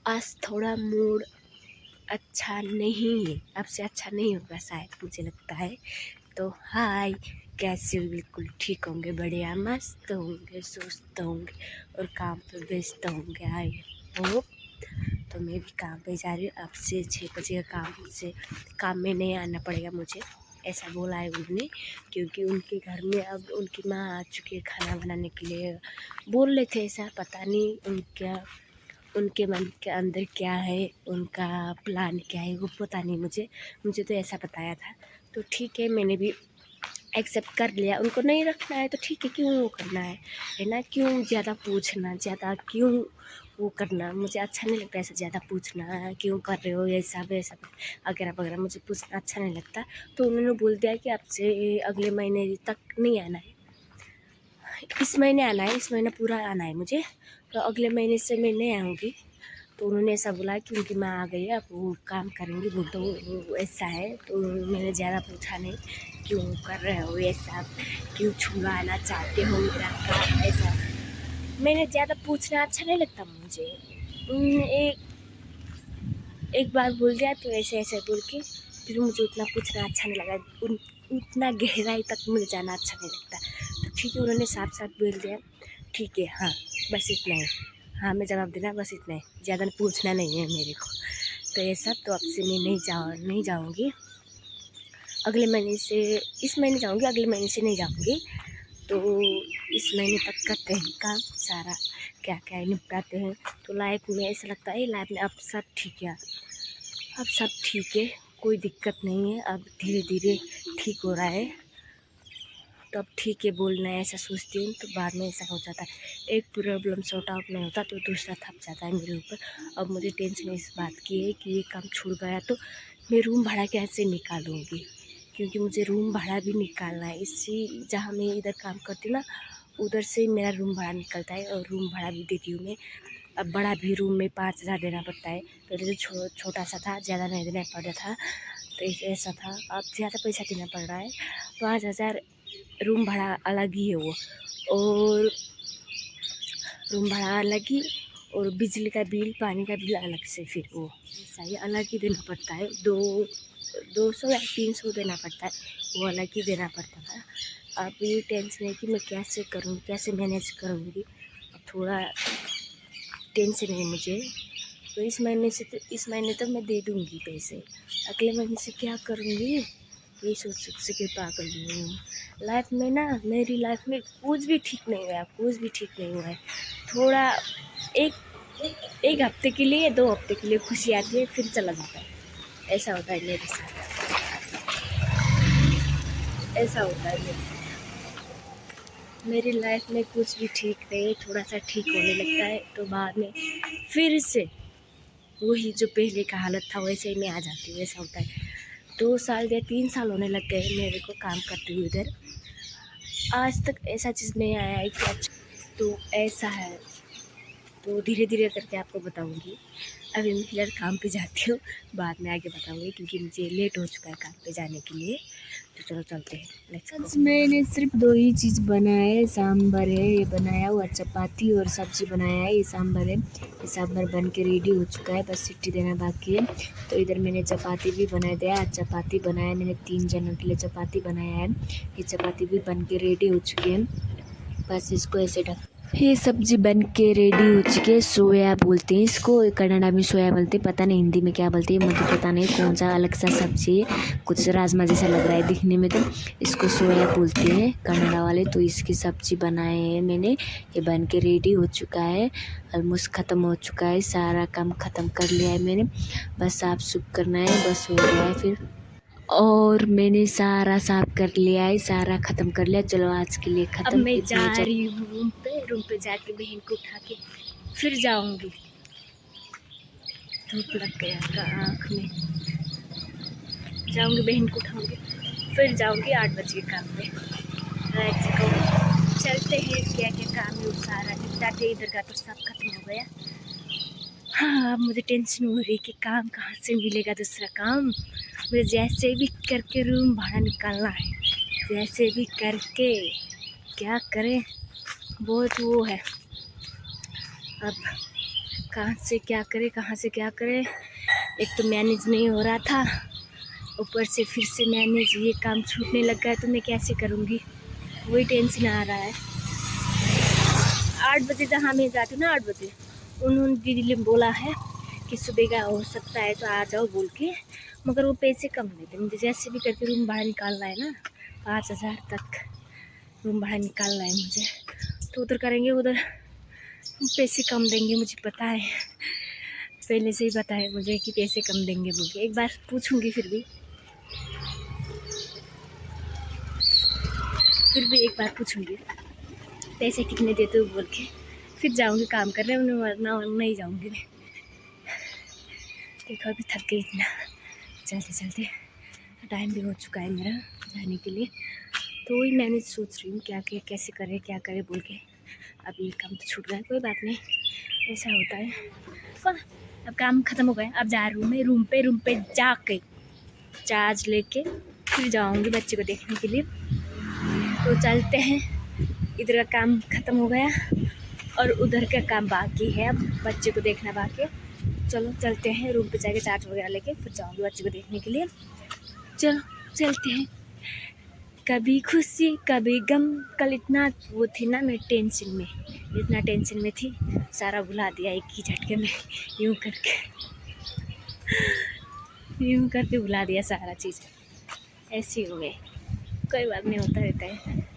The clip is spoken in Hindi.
आज थोड़ा मूड अच्छा नहीं है, अब से अच्छा नहीं होगा शायद, मुझे लगता है। तो हाय, कैसे हो? बिल्कुल ठीक होंगे, बढ़िया मस्त होंगे, सुस्त होंगे और काम पे व्यस्त होंगे आई होप। तो मैं भी काम पे जा रही हूँ, अब से 6 बजे का काम में नहीं आना पड़ेगा मुझे, ऐसा बोला है उन्होंने। क्योंकि उनके घर में अब उनकी माँ आ चुकी है खाना बनाने के लिए। बोल रहे थे ऐसा, पता नहीं उनके मन के अंदर क्या है, उनका प्लान क्या है, वो पता नहीं मुझे तो ऐसा बताया था। तो ठीक है, मैंने भी एक्सेप्ट कर लिया। उनको नहीं रखना है तो ठीक है, क्यों वो करना है ना? क्यों ज़्यादा पूछना, ज़्यादा क्यों वो करना? मुझे अच्छा नहीं लगता ऐसा ज़्यादा पूछना, क्यों कर रहे हो ऐसा वैसा वगैरह वगैरह, मुझे पूछना अच्छा नहीं लगता। तो उन्होंने बोल दिया कि आपसे अगले महीने तक नहीं आना है, इस महीने आना है, इस महीना पूरा आना है मुझे, तो अगले महीने से मैं नहीं आऊँगी। तो उन्होंने ऐसा बोला कि उनकी माँ आ गई है, अब वो काम करेंगी, वो तो ऐसा है। तो मैंने ज़्यादा पूछा नहीं, क्यों कर रहे हो ऐसा, क्यों छुड़वाना चाहते हो मेरा काम, ऐसा मैंने ज़्यादा पूछना अच्छा नहीं लगता मुझे। एक बार बोल दिया तो ऐसे ऐसे बोल के फिर मुझे उतना पूछना अच्छा नहीं लगा, उतना गहराई तक मुझे जाना अच्छा नहीं लगता। तो ठीक है, उन्होंने साफ साफ बोल दिया ठीक है, हाँ बस इतना है, हाँ मैं जवाब देना बस इतना है, ज़्यादा पूछना नहीं है मेरे को। तो ऐसा, तो अब से मैं नहीं जाऊँगी, अगले महीने से, इस महीने जाऊँगी, अगले महीने से नहीं जाऊँगी। तो इस महीने तक करते हैं काम सारा, क्या क्या निपटाते हैं। तो लाइफ में ऐसा लगता है लाइफ में अब सब ठीक है, अब सब ठीक है, कोई दिक्कत नहीं है, अब धीरे धीरे ठीक हो रहा है। तो अब ठीक है बोलना है, ऐसा सोचती हूँ। तो बाद में ऐसा हो जाता है, एक प्रॉब्लम सॉर्ट आउट नहीं होता तो दूसरा थप जाता है मेरे ऊपर। अब मुझे टेंशन इस बात की है कि ये काम छूट गया तो मैं रूम भाड़ा कैसे निकालूंगी, क्योंकि मुझे रूम भाड़ा भी निकालना है। इसी जहाँ मैं इधर काम करती हूँ ना, उधर से मेरा रूम भाड़ा निकलता है और रूम भाड़ा भी देती हूँ मैं। अब बड़ा भी रूम में 5,000 देना पड़ता है, पहले तो छोटा सा था, ज़्यादा नहीं देना पड़ता था, तो ऐसा था। अब ज़्यादा पैसा देना पड़ रहा है, 5,000 रूम भाड़ा अलग ही है वो, और रूम भाड़ा अलग ही, और बिजली का बिल, पानी का बिल अलग से, फिर वो ऐसा ही अलग ही देना पड़ता है। 200 या 300 देना पड़ता है, वो अलग ही देना पड़ता था। अब ये टेंशन है कि मैं कैसे करूँगी, कैसे मैनेज करूँगी, थोड़ा टेंशन है मुझे। तो इस महीने तक मैं दे दूँगी पैसे, अगले महीने से क्या करूँगी ये सोच के पागल हूँ। लाइफ में ना, मेरी लाइफ में कुछ भी ठीक नहीं हुआ, कुछ भी ठीक नहीं हुआ है। थोड़ा एक हफ्ते के लिए, 2 हफ्ते के लिए खुशी आती है, फिर चला जाता है, ऐसा होता है मेरे साथ, ऐसा होता है मेरे साथ। मेरी लाइफ में कुछ भी ठीक नहीं, थोड़ा सा ठीक होने लगता है तो बाद में फिर से वही जो पहले का हालत था वैसे ही मैं आ जाती हूँ, ऐसा होता है। 2 साल या 3 साल होने लग गए मेरे को काम करते हुए इधर, आज तक ऐसा चीज़ नहीं आया है कि अच्छा, तो ऐसा है। तो धीरे धीरे करके आपको बताऊंगी। अभी मैं फिलहाल काम पे जाती हूँ, बाद में आगे बताऊंगी, क्योंकि मुझे लेट हो चुका है काम पे जाने के लिए। तो चलो चलते हैं, लेट्स गो। आज मैंने सिर्फ 2 ही चीज़ बनाया है, सांभर है ये बनाया हुआ, चपाती और सब्जी बनाया है, ये सांभर है। ये सांभर बन के रेडी हो चुका है, बस सीटी देना बाकी है। तो इधर मैंने चपाती भी बना दिया, आज चपाती बनाया मैंने, 3 जनों के लिए चपाती बनाया है। ये चपाती भी बन के रेडी हो चुकी है, बस इसको ऐसे ढक। ये सब्जी बन के रेडी हो चुकी है, सोया बोलते हैं इसको, कन्नड़ा में सोया बोलते हैं, पता नहीं हिंदी में क्या बोलते हैं, मुझे पता नहीं, कौन सा अलग सा सब्जी है, कुछ राजमा जैसा लग रहा है दिखने में, तो इसको सोया बोलते हैं कन्नड़ा वाले। तो इसकी सब्जी बनाए हैं मैंने, ये बन के रेडी हो चुका है, ऑलमोस्ट ख़त्म हो चुका है, सारा काम ख़त्म कर लिया है मैंने, बस साफ सुफ करना है, बस हो गया है फिर। और मैंने सारा साफ कर लिया है, सारा ख़त्म कर लिया। चलो आज के लिए ख़त्म। अब मैं जा रही हूँ रूम पे जाके बहन को उठा के फिर जाऊँगी। धूप लग गया था आँख में, जाऊँगी बहन को उठाऊँगी, फिर जाऊँगी 8 बजे काम पे। लेट्स गो, चलते हैं, क्या क्या काम है वो सारा निपटाते। इधर का तो सब खत्म हो गया। हाँ, अब मुझे टेंशन हो रही कि काम कहाँ से मिलेगा दूसरा काम। मुझे जैसे भी करके रूम भाड़ा निकालना है, जैसे भी करके, क्या करें, बहुत वो है। अब कहाँ से क्या करे, कहाँ से क्या करे। एक तो मैनेज नहीं हो रहा था, ऊपर से फिर से मैनेज ये काम छूटने लग गया, तो मैं कैसे करूँगी, वही टेंशन आ रहा है। 8 बजे जहाँ मैं जाती हूँ ना, 8 बजे उन्होंने दीदी ने बोला है कि सुबह का हो सकता है तो आ जाओ बोल के, मगर वो पैसे कम देते। मुझे जैसे भी करके रूम भाड़ा निकालना है ना, 5,000 तक रूम भाड़ा निकालना है मुझे, तो उधर करेंगे, उधर पैसे कम देंगे, मुझे पता है, पहले से ही पता है मुझे कि पैसे कम देंगे बोल के। एक बार पूछूंगी फिर भी एक बार पूछूंगी पैसे कितने देते हो बोल के, फिर जाऊंगी काम करने, वरना नहीं जाऊंगी मैं। देखो अभी थक गई इतना चलते चलते, टाइम भी हो चुका है मेरा जाने के लिए, तो वही मैंने सोच रही हूँ कैसे करे क्या करे बोल के। अब ये काम तो छूट गया, कोई बात नहीं, ऐसा होता है। अब काम ख़त्म हो गया, अब जा रही हूँ मैं रूम पे जाके चार्ज लेके फिर जाऊँगी बच्चे को देखने के लिए। तो चलते हैं, इधर का काम ख़त्म हो गया और उधर का काम बाकी है, अब बच्चे को देखना बाकी है। चलो चलते हैं, रूम पे जाके चार्ज वगैरह लेके फिर जाऊँगी बच्चे को देखने के लिए। चलो चलते हैं। कभी खुशी कभी गम, कल इतना वो थी ना, मैं टेंशन में, इतना टेंशन में थी, सारा भुला दिया एक ही झटके में, यूँ करके भुला दिया सारा चीज़। ऐसी हूँ मैं, कोई बात नहीं, होता रहता है।